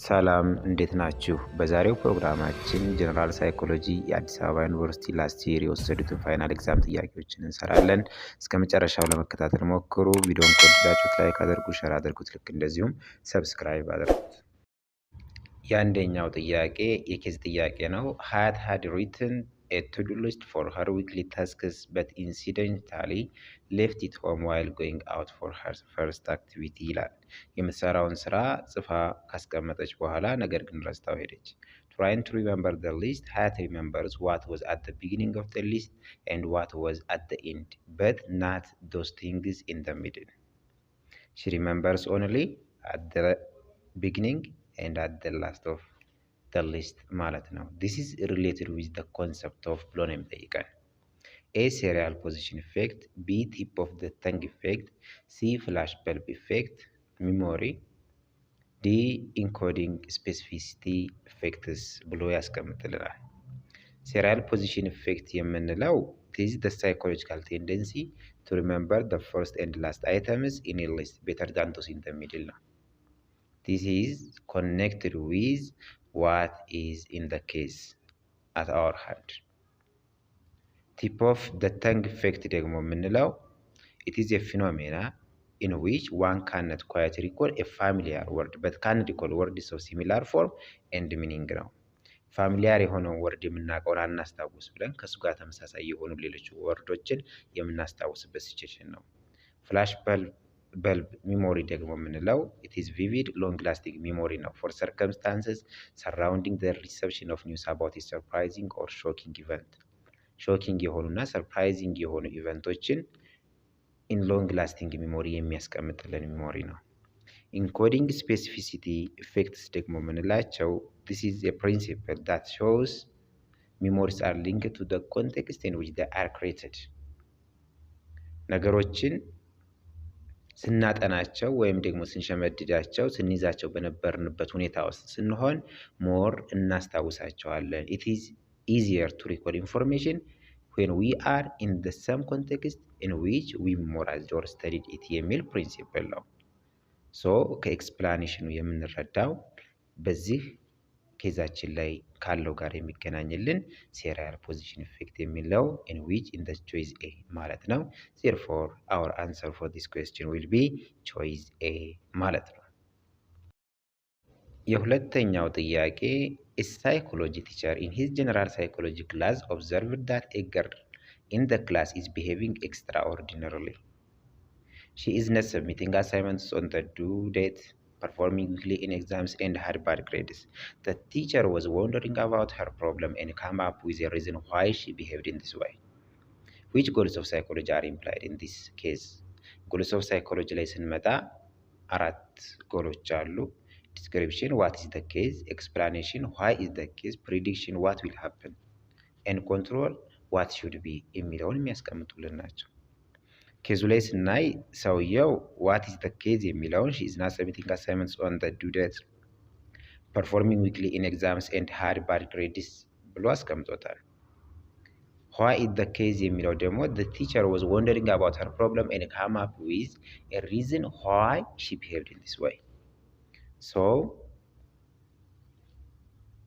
ሰላም እንዴት ናችሁ? በዛሬው ፕሮግራማችን ጀነራል ሳይኮሎጂ የአዲስ አበባ ዩኒቨርሲቲ ላስት ይር የወሰዱትን ፋይናል ኤግዛም ጥያቄዎችን እንሰራለን። እስከ መጨረሻው ለመከታተል ሞክሩ። ቪዲዮን ከወደዳችሁት ላይክ አድርጉ፣ ሼር አድርጉት፣ ልክ እንደዚሁም ሰብስክራይብ አድርጉት። የአንደኛው ጥያቄ የኬዝ ጥያቄ ነው። ሀያት had written a to-do list for her weekly tasks but incidentally left it home while going out for her first activity ይላል። የምትሰራውን ስራ ጽፋ ካስቀመጠች በኋላ ነገር ግን ረስታው ሄደች። Trying to remember the list, Hayat remembers what was at the beginning of the list and what was at the end, but not those things in the middle. She remembers only at the beginning and at the last of the list ማለት ነው። This is related with the concept of ብሎ ነው የሚጠይቀን። A serial position effect, B tip of the tongue effect, C flash bulb effect, memory, D encoding specificity effects ብሎ ያስቀምጥልናል። serial position effect የምንለው this is the psychological tendency to remember the first and last items in a list better than those in the middle ነው። This is connected with what is in the case at our hand. Tip of the tongue effect ደግሞ የምንለው it is a phenomena in which one cannot quite recall a familiar word but can recall words of similar form and meaning ነው። ፋሚሊያር የሆነውን ወርድ የምናውቀውን አናስታውስ ብለን ከሱ ጋር ተመሳሳይ የሆኑ ሌሎች ወርዶችን የምናስታውስበት ሲቹዌሽን ነው። ፍላሽ በልብ ሚሞሪ ደግሞ የምንለው it is vivid long lasting memory ነው for circumstances surrounding the reception of news about a surprising or shocking event. ሾኪንግ የሆኑና ሰርፕራይዚንግ የሆኑ ኢቨንቶችን in long lasting memory የሚያስቀምጥልን ሚሞሪ ነው። encoding specificity effects ደግሞ የምንላቸው this is a principle that shows memories are linked to the context in which they are created. ነገሮችን ስናጠናቸው ወይም ደግሞ ስንሸመድዳቸው ስንይዛቸው በነበርንበት ሁኔታ ውስጥ ስንሆን ሞር እናስታውሳቸዋለን። it is easier to recall information when we are in the same context in which we memorized or studied it የሚል ፕሪንሲፕል ነው። ሶ ከኤክስፕላኔሽኑ የምንረዳው በዚህ ኬዛችን ላይ ካለው ጋር የሚገናኝልን serial position effect የሚለው in which in the choice A ማለት ነው። therefore our answer for this question will be choice A ማለት ነው። የሁለተኛው ጥያቄ a psychology teacher in his general psychology class observed that a girl in the class is behaving extraordinarily. She is not submitting assignments on the due date, performing weakly in exams, and had bad grades. The teacher was wondering about her problem and came up with a reason why she behaved in this way. Which goals of psychology are implied in this case? Goals of psychology ላይ ስንመጣ አራት ጎሎች አሉ። Description, what is the case? Explanation, why is the case? Prediction, what will happen? And control, what should be የሚለውን የሚያስቀምጡልን ናቸው። ኬዙ ላይ ስናይ ሰውየው what is the case የሚለውን she is not submitting assignments on the due date, performing weakly in exams and had bad grades ብሎ አስቀምጦታል። why is the case የሚለው ደግሞ the teacher was wondering about her problem and came up with a reason why she behaved in this way. so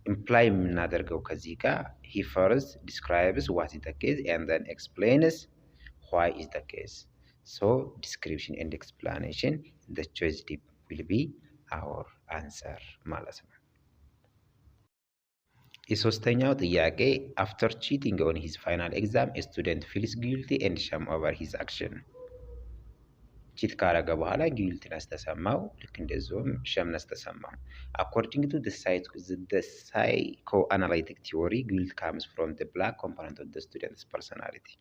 imply የምናደርገው ከዚህ ጋር he first describes what is the case and then explains why is the case. So description and explanation, the choice D will be our answer ማለት ነው። የሶስተኛው ጥያቄ after cheating on his final exam a student feels guilty and shame over his action. ቺት ካረገ በኋላ ጊልቲነስ ተሰማው፣ ልክ እንደዚሁም ሸምነስ ተሰማው። according to the psychoanalytic theory guilt comes from the black component of the student's personality.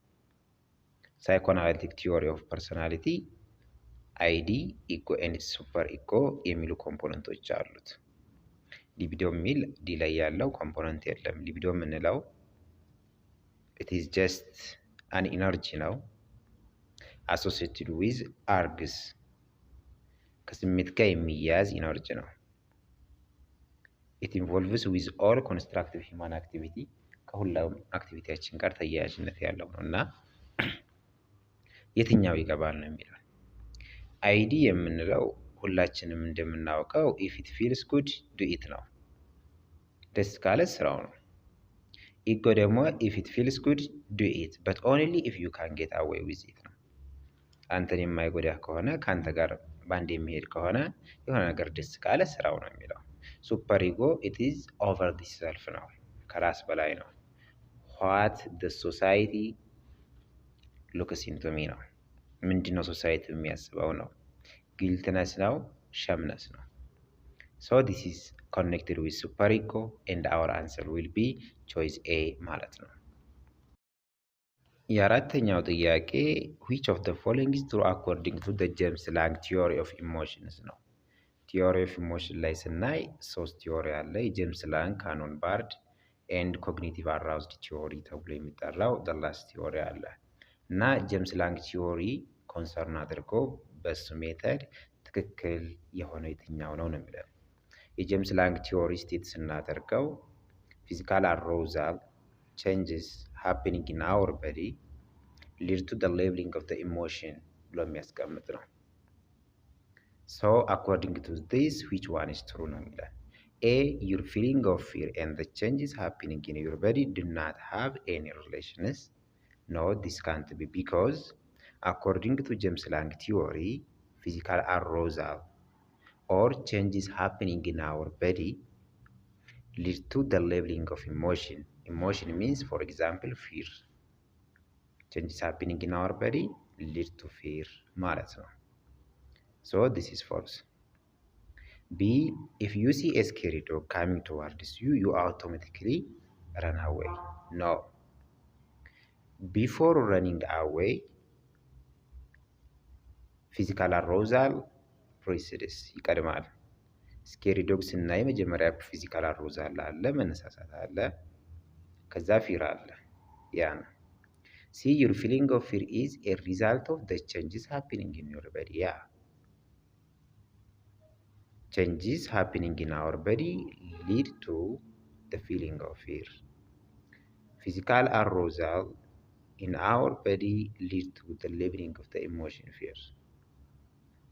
psychoanalytic theory of personality ID, ego and super ego የሚሉ ኮምፖነንቶች አሉት። libido የሚል ዲ ላይ ያለው ኮምፖነንት የለም። libido የምንለው it is just an energy ነው associated with urges ከስሜት ጋር የሚያያዝ ኢነርጂ ነው። it involves with all constructive human activity ከሁሉም አክቲቪቲያችን ጋር ተያያዥነት ያለው ነው እና የትኛው ይገባል ነው የሚለው። አይዲ የምንለው ሁላችንም እንደምናውቀው if it feels good do it ነው። ደስ ካለ ስራው ነው። ኢጎ ደግሞ if it feels good do it but only if you can get away with it ነው። አንተን የማይጎዳህ ከሆነ ከአንተ ጋር ባንድ የሚሄድ ከሆነ የሆነ ነገር ደስ ካለ ስራው ነው የሚለው። ሱፐር ኢጎ it is over the self ነው፣ ከራስ በላይ ነው። what the society looks into me ነው። ምንድነው ሶሳይቲ የሚያስበው ነው። ጊልትነስ ነው፣ ሸምነስ ነው። so this is connected with superego and our answer will be choice A ማለት ነው። የአራተኛው ጥያቄ which of the following is true according to the James-Lange theory of emotions ነው። ቲዮሪ ኦፍ ኢሞሽን ላይ ስናይ ሶስት ቲዮሪ አለ። የጄምስ-ላንግ ካኖን ባርድ ኤንድ ኮግኒቲቭ አራውዝድ ቲዮሪ ተብሎ የሚጠራው the last ቲዮሪ አለ እና ጄምስ-ላንግ ቲዮሪ ኮንሰርን አድርጎ በሱ ሜተድ ትክክል የሆነው የትኛው ነው የሚለው። የጄምስ-ላንግ ቲዮሪ ስቴት ስናደርገው ፊዚካል አሮዛል changes happening in our body lead to the labeling of the emotion ብሎ የሚያስቀምጥ ነው። so according to this which one is true ነው የሚለው። A your feeling of fear and the changes happening in your body do not have any relations. No, this can't be because according to James-Lange theory physical arousal or changes happening in our body lead to the labeling of emotion. Emotion means, for example, fear. Changes happening in our body lead to fear ማለት ነው። so this is false. B if you see a scary dog coming towards you, you automatically run away. No. Before running away, physical arousal precedes ይቀድማል። ስኬሪ ዶግ ስናይ መጀመሪያ ፊዚካል አሮዛል አለ፣ መነሳሳት አለ፣ ከዛ ፊር አለ። ያ ነው። See your feeling of fear is a result of the changes happening in your body. ያ changes happening in our body lead to the feeling of fear. Physical arousal in our body lead to the labeling of the emotion fear.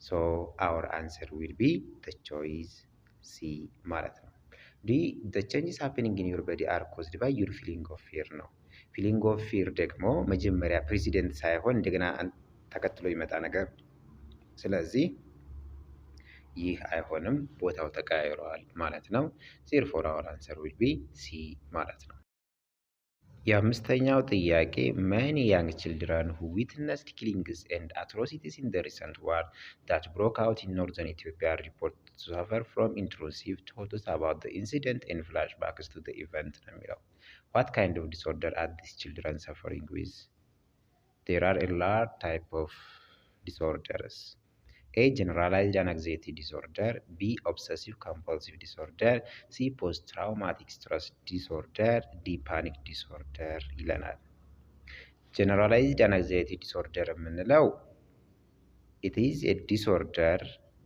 so our answer will be the choice C ማለት ነው። D the changes happening in your body are caused by your feeling of fear ነው። feeling of fear ደግሞ መጀመሪያ ፕሬሲደንት ሳይሆን እንደገና ተከትሎ ይመጣ ነገር፣ ስለዚህ ይህ አይሆንም፣ ቦታው ተቀያይሯል ማለት ነው። therefore our answer will be C ማለት ነው። የአምስተኛው ጥያቄ many young children who witnessed killings and atrocities in the recent war that broke out in northern Ethiopia report to suffer from intrusive thoughts about the incident and flashbacks to the event ነው የሚለው። what kind of disorder are these children suffering with? there are a large type of disorders. A generalized anxiety disorder, B obsessive compulsive disorder, C post-traumatic stress disorder, D panic disorder ይለናል። generalized anxiety disorder የምንለው it is a disorder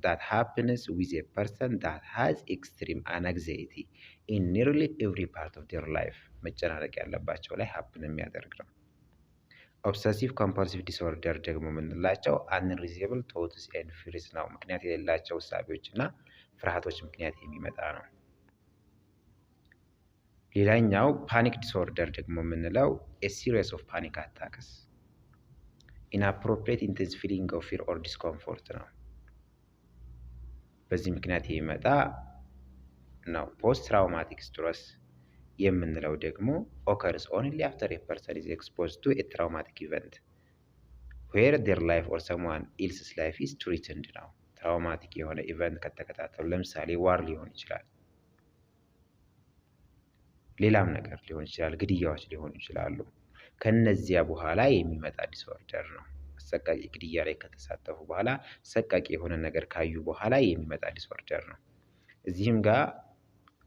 that happens with a person that has extreme anxiety in nearly every part of their life. መጨናነቅ ያለባቸው ላይ happen የሚያደርግ ነው። ኦብሰሲቭ ኮምፐልሲቭ ዲስኦርደር ደግሞ የምንላቸው አንሪዝብል ቶትስ ኤንድ ፊርስ ነው። ምክንያት የሌላቸው እሳቤዎች እና ፍርሃቶች ምክንያት የሚመጣ ነው። ሌላኛው ፓኒክ ዲስኦርደር ደግሞ የምንለው ኤ ሲሪየስ ኦፍ ፓኒክ አታክስ ኢንአፕሮፕሪየት ኢንቴንስ ፊሊንግ ኦፍ ፊር ኦር ዲስኮምፎርት ነው። በዚህ ምክንያት የሚመጣ ነው። ፖስት ትራውማቲክ ስትረስ የምንለው ደግሞ occurs only after a person is exposed to a traumatic event where their life or someone else's life is threatened ነው። ትራውማቲክ የሆነ ኢቨንት ከተከታተሉ፣ ለምሳሌ ዋር ሊሆን ይችላል፣ ሌላም ነገር ሊሆን ይችላል፣ ግድያዎች ሊሆኑ ይችላሉ። ከነዚያ በኋላ የሚመጣ ዲስኦርደር ነው። አሰቃቂ ግድያ ላይ ከተሳተፉ በኋላ አሰቃቂ የሆነ ነገር ካዩ በኋላ የሚመጣ ዲስኦርደር ነው። እዚህም ጋር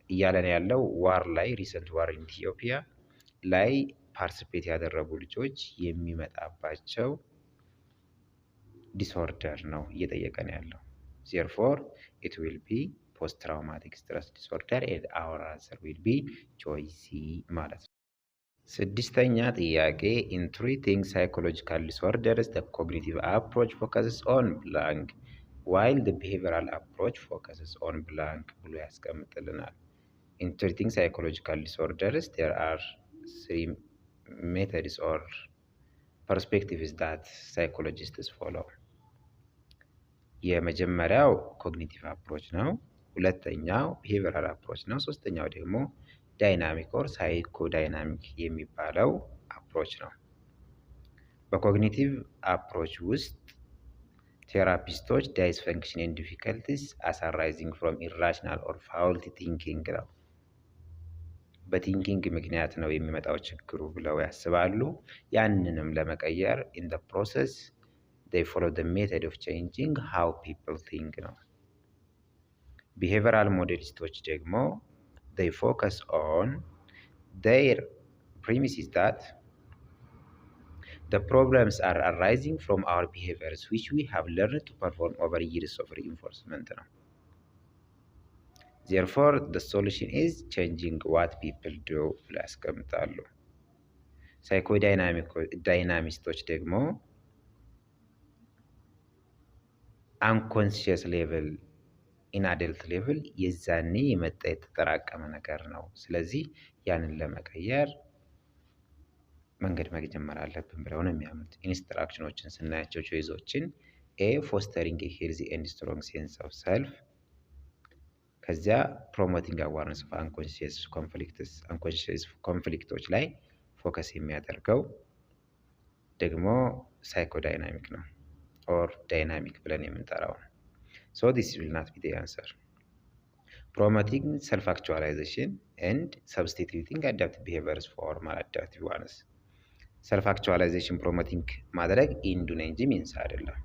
እያለን ያለው ዋር ላይ ሪሰንት ዋር ኢን ኢትዮጵያ ላይ ፓርቲሲፔት ያደረጉ ልጆች የሚመጣባቸው ዲስኦርደር ነው እየጠየቀን ያለው። therefore it will be post traumatic stress disorder and our answer will be choice C ማለት ነው። ስድስተኛ ጥያቄ in treating psychological disorders the cognitive approach focuses on blank while the behavioral approach focuses on blank ብሎ ያስቀምጥልናል። In treating psychological disorders, there are three methods or perspectives that psychologists follow. የመጀመሪያው ኮግኒቲቭ አፕሮች ነው። ሁለተኛው ቢሄቪየራል አፕሮች ነው። ሶስተኛው ደግሞ ዳይናሚክ ኦር ሳይኮ ዳይናሚክ የሚባለው አፕሮች ነው። በኮግኒቲቭ አፕሮች ውስጥ ቴራፒስቶች ዳይስፈንክሽን ኤንድ ዲፊከልቲስ አስ አራይዚንግ ፍሮም ኢራሽናል ኦር ፋውልቲ ቲንኪንግ ነው። በቲንኪንግ ምክንያት ነው የሚመጣው ችግሩ ብለው ያስባሉ። ያንንም ለመቀየር ኢን ዘ ፕሮሰስ they follow the method of changing how people think ነው። behavioral modelistoች ደግሞ they focus on their premise is that the problems are arising from our behaviors which we have learned to perform over years of reinforcement ነው። therefore the solution is changing what people do ብለው ያስቀምጣሉ። ሳይኮዳይናሚስቶች ደግሞ አንኮንሽየስ ሌቭል ኢን አደልት ሌቭል የዛኔ የመጣ የተጠራቀመ ነገር ነው። ስለዚህ ያንን ለመቀየር መንገድ መጀመር አለብን ብለው ነው የሚያምኑት። ኢንስትራክሽኖችን ስናያቸው ቾይዞችን ኤ ፎስተሪንግ ኤ ሄልዚ ኤንድ ስትሮንግ ሴንስ ኦፍ ሰልፍ፣ ከዚያ ፕሮሞቲንግ አዋርነስ ኦፍ አንኮንሽየስ ኮንፍሊክቶች ላይ ፎከስ የሚያደርገው ደግሞ ሳይኮዳይናሚክ ነው ኦር ዳይናሚክ ብለን የምንጠራው ነው። ሶ ዲስ ዊል ናት ቢ ዘ አንሰር። ፕሮሞቲንግ ሰልፍ አክቹዋላይዜሽን ኤንድ ሰብስቲቱቲንግ አዳፕቲቭ ቢሄቪየርስ ፎር ማላዳፕቲቭ ዋንስ። ሰልፍ አክቹዋላይዜሽን ፕሮሞቲንግ ማድረግ ኢንዱን እንጂ ሚንስ አይደለም።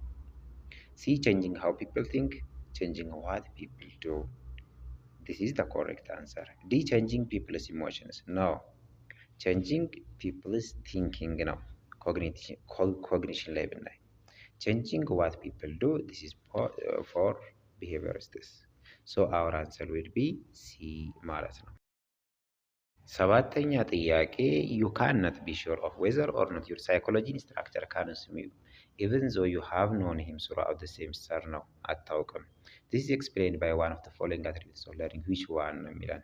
ሲ ቼንጂንግ ሃው ፒፕል ቲንክ ቼንጂንግ ዋት ፒፕል ዱ። ዲስ ኢዝ ዘ ኮሬክት አንሰር። ዲ ቼንጂንግ ፒፕልስ ኢሞሽንስ ኖ፣ ቼንጂንግ ፒፕልስ ቲንኪንግ ነው። ኮግኒሽን ላይ ብናይ changing what people do, this is for behaviorists. So our answer will be C ማለት ነው። ሰባተኛ ጥያቄ you cannot be sure of whether or not your psychology instructor can assume you even though you have known him throughout the semester ነው። አታውቅም። This is explained by one of the following attributes of learning. which one ነው የሚለን?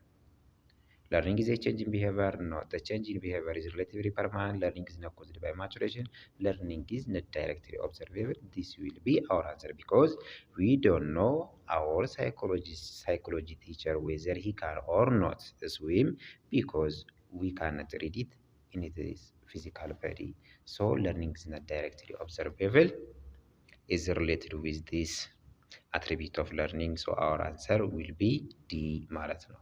Learning is a change in behavior. No, the change in behavior is relatively permanent. Learning is not caused by maturation. Learning is not directly observable. This will be our answer because we don't know our psychology teacher whether he can or not swim because we cannot read it in his physical body. So learning is not directly observable. Is related with this attribute of learning. So our answer will be D ማለት ነው።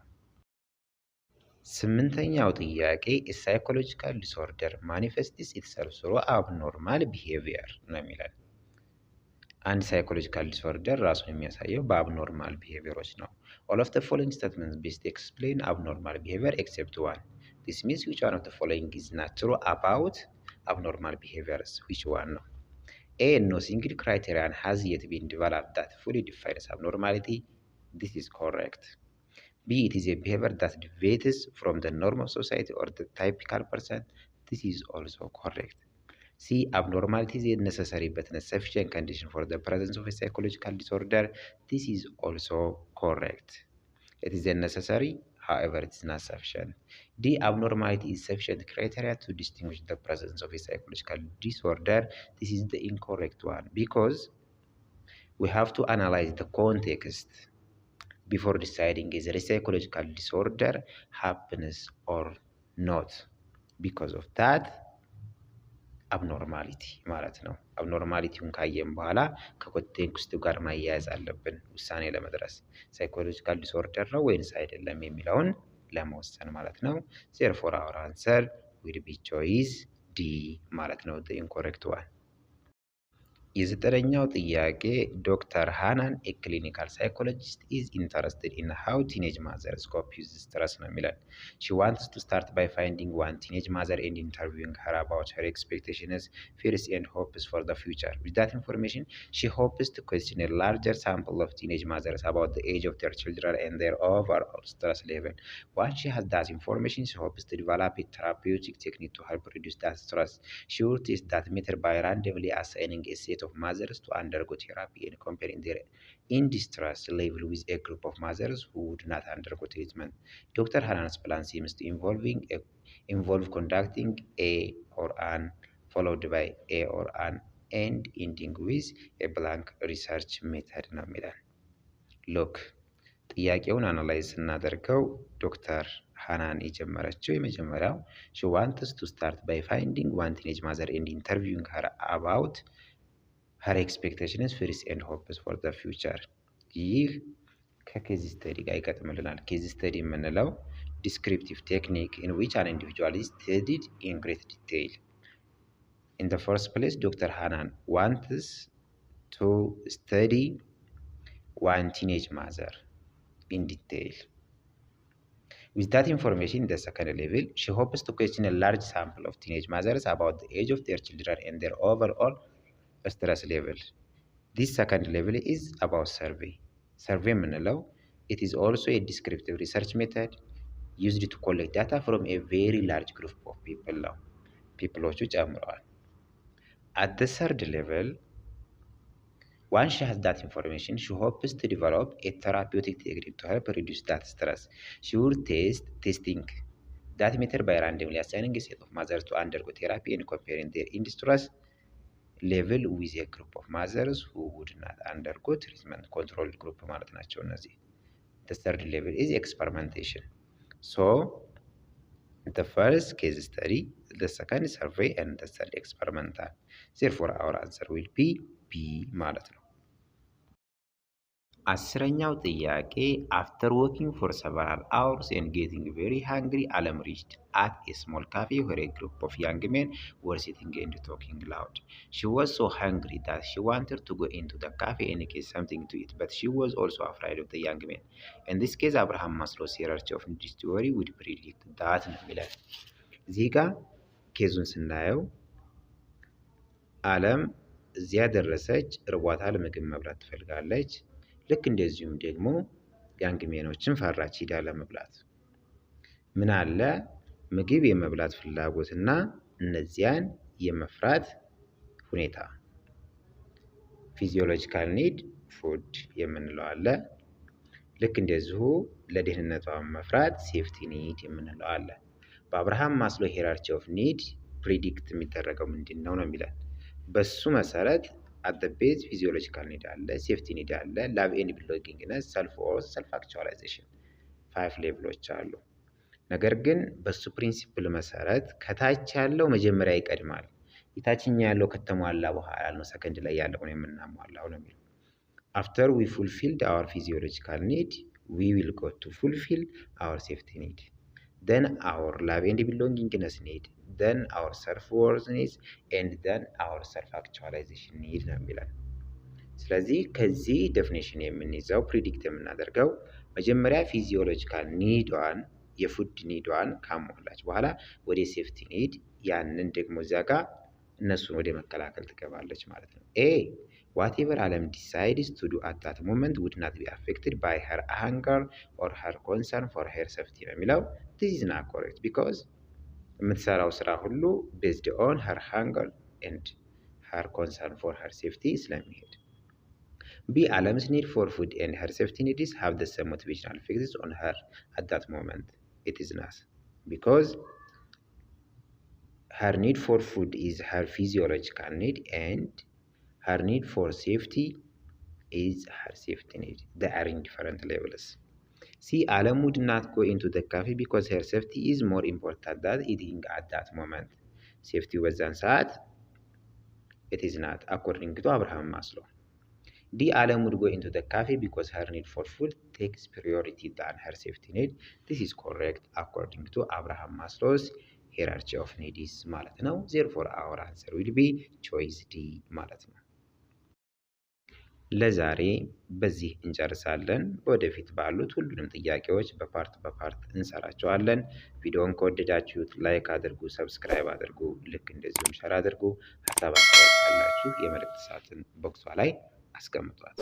ስምንተኛው ጥያቄ ሳይኮሎጂካል ዲስኦርደር ማኒፌስትስ ኢትሰልፍ ስሩ አብኖርማል ቢሄቪየር ነው የሚለን። አንድ ሳይኮሎጂካል ዲስኦርደር ራሱን የሚያሳየው በአብኖርማል ቢሄቪየሮች ነው። ኦል ኦፍ ዘ ፎሎዊንግ ስቴትመንትስ ቤስት ኤክስፕሌን አብኖርማል ቢሄቪየር ኤክሴፕት ዋን። ዲስ ሚንስ ዊች ዋን ኦፍ ዘ ፎሎዊንግ ኢዝ ናት ትሩ አባውት አብኖርማል ቢሄቪየርስ? ዊች ዋን ነው? ኤ ኖ ሲንግል ክራይቴሪያን ሃዝ የት ቢን ዲቨሎፕድ ዳት ፉሊ ዲፋይንስ አብኖርማሊቲ። ዲስ ኢዝ ኮሬክት። B. It is a behavior that deviates from the norm of society or the typical person. This is also correct. C. Abnormality is a necessary but not sufficient condition for the presence of a psychological disorder. This is also correct. It is a necessary, however, it is not sufficient. D. Abnormality is sufficient criteria to distinguish the presence of a psychological disorder. This is the incorrect one because we have to analyze the context before deciding is a psychological disorder happens or not. Because of that abnormality ማለት ነው። አብኖርማሊቲውን ካየን በኋላ ከኮንቴክስቱ ጋር ማያያዝ አለብን ውሳኔ ለመድረስ ሳይኮሎጂካል ዲስኦርደር ነው ወይንስ አይደለም የሚለውን ለመወሰን ማለት ነው። therefore our answer will be choice D ማለት ነው፣ the incorrect one። የዘጠነኛው ጥያቄ ዶክተር ሃናን ኤ ክሊኒካል ሳይኮሎጂስት ኢዝ ኢንተረስትድ ኢን ሃው ቲኔጅ ማዘርስ ኮፕ ዊዝ ስትረስ ነው የሚለን። ሺ ዋንትስ ቱ ስታርት ባይ ፋይንዲንግ ዋን ቲኔጅ ማዘር ኤንድ ኢንተርቪዊንግ ሄር አባውት ሄር ኤክስፔክቴሽንስ ፊርስ ኤንድ ሆፕስ ፎር ዘ ፊውቸር። ዊዝ ዛት ኢንፎርሜሽን ሺ ሆፕስ ቱ ኩዌስችን ኤ ላርጀር ሳምፕል ኦፍ ቲኔጅ ማዘርስ አባውት ዘ ኤጅ ኦፍ ዜር ችልድረን ኤንድ ዜር ኦቨርኦል ስትረስ ሌቨል። ዋንስ ሺ ሃዝ ዛት ኢንፎርሜሽን ሺ ሆፕስ ቱ ዲቨሎፕ ኤ ቴራፒውቲክ ቴክኒክ ቱ ሄልፕ ሪዱስ ዛት ስትረስ። ሺ ውድ ቴስት ዛት ሜተድ ባይ ራንደምሊ አሳይኒንግ ኤ ሴት of mothers to undergo therapy and comparing their in-distress level with a group of mothers who would not undergo treatment. Dr. Hanan's plan seems to involve conducting a or an followed by a or an and ending with a blank research method ነው የሚለን። ሎክ ጥያቄውን አናላይዝ ስናደርገው ዶክተር ሃናን የጀመረችው የመጀመሪያው she wants to start by finding one teenage mother and interviewing her about her expectations, fears and hopes for the future። ይህ ከኬዝ ስተዲ ጋር ይገጥምልናል። ኬዝ ስተዲ የምንለው descriptive technique in which an individual is studied in great detail. In the first place, Dr. Hanan wants to study one teenage mother in detail. With that information in the second level, she hopes to question a large sample of teenage mothers about the age of their children and their overall stress level. This second level is about survey. Survey የምንለው it is also a descriptive research method used to collect data from a very large group of people ነው። ፒፕሎቹ ጨምረዋል። At the third level, once she has that information, she hopes to develop a therapeutic technique to help reduce that stress. She would testing that method by randomly assigning a set of mothers to undergo therapy and comparing their in-distress level with a group of mothers who would not undergo treatment. Controlled group ማለት ናቸው እነዚህ። The third level is experimentation. So, the first case study, the second survey, and the third experimental. Therefore, our answer will be B ማለት ነው። አስረኛው ጥያቄ after walking for several hours and getting very hungry, Alam reached at a small cafe where a group of young men were sitting and talking loud. She was so hungry that she wanted to go into the cafe and get something to eat, but she was also afraid of the young men. In this case, Abraham Maslow's hierarchy of needs theory would predict that ነው የሚላል። እዚህ ጋር ኬዙን ስናየው አለም እዚያ ደረሰች፣ እርቧታል፣ ምግብ መብላት ትፈልጋለች። ልክ እንደዚሁም ደግሞ ያንግ ሜኖችን ፈራች ሂዳ ለመብላት። ምን አለ ምግብ የመብላት ፍላጎትና እነዚያን የመፍራት ሁኔታ። ፊዚዮሎጂካል ኒድ ፉድ የምንለው አለ። ልክ እንደዚሁ ለደህንነቷ መፍራት ሴፍቲ ኒድ የምንለው አለ። በአብርሃም ማስሎ ሂራርቺ ኦፍ ኒድ ፕሪዲክት የሚደረገው ምንድን ነው የሚለን። በሱ መሰረት at the base physiological need አለ፣ ሴፍቲ ኒድ አለ፣ ላቭ ኤንድ ቢሎንጊንግነስ፣ ሰልፍ ወርዝ፣ ሰልፍ አክቹዋላይዜሽን 5 ሌቭሎች አሉ። ነገር ግን በሱ ፕሪንሲፕል መሰረት ከታች ያለው መጀመሪያ ይቀድማል። የታችኛ ያለው ከተሟላ በኋላ ነው ሰከንድ ላይ ያለውን የምናሟላው ነው የሚለው። after we fulfilled our physiological need, we will go to fulfill our safety need, then our love and belongingness need, then our self-worth needs, and then our self-actualization need ነው የሚለን። ስለዚህ ከዚህ ዴፊኒሽን የምንይዘው ፕሪዲክት የምናደርገው መጀመሪያ ፊዚዮሎጂካል ኒዷን የፉድ ኒዷን ካሟላች በኋላ ወደ ሴፍቲ ኒድ ያንን ደግሞ እዚያ ጋር እነሱን ወደ መከላከል ትገባለች ማለት ነው። ኤ whatever Alam decides to do at that moment would not be affected by her hunger or her concern for her safety ነው የሚለው። this is not correct because የምትሰራው ስራ ሁሉ based on her hunger and her concern for her safety ስለሚሄድ። B Alam's need for food and her safety needs have the same motivational effects on her at that moment. It is not because her need for food is her physiological need and her need for safety is her safety need. They are in different levels. C Alam would not go into the cafe because her safety is more important than eating at that moment. Safety was ሰዓት it is not according to Abraham Maslow. D Alam would go into the cafe because her need for food takes priority than her safety need. This is correct according to Abraham Maslow's hierarchy of needs ማለት ነው። Therefore our answer will be choice D ማለት ነው። ለዛሬ በዚህ እንጨርሳለን። ወደፊት ባሉት ሁሉንም ጥያቄዎች በፓርት እንሰራቸዋለን። ቪዲዮውን ከወደዳችሁት ላይክ አድርጉ፣ ሰብስክራይብ አድርጉ፣ ልክ እንደዚሁም ሸር አድርጉ። ሀሳብ አስተያየት ካላችሁ የመልእክት ሳጥን ቦክሷ ላይ አስቀምጧት።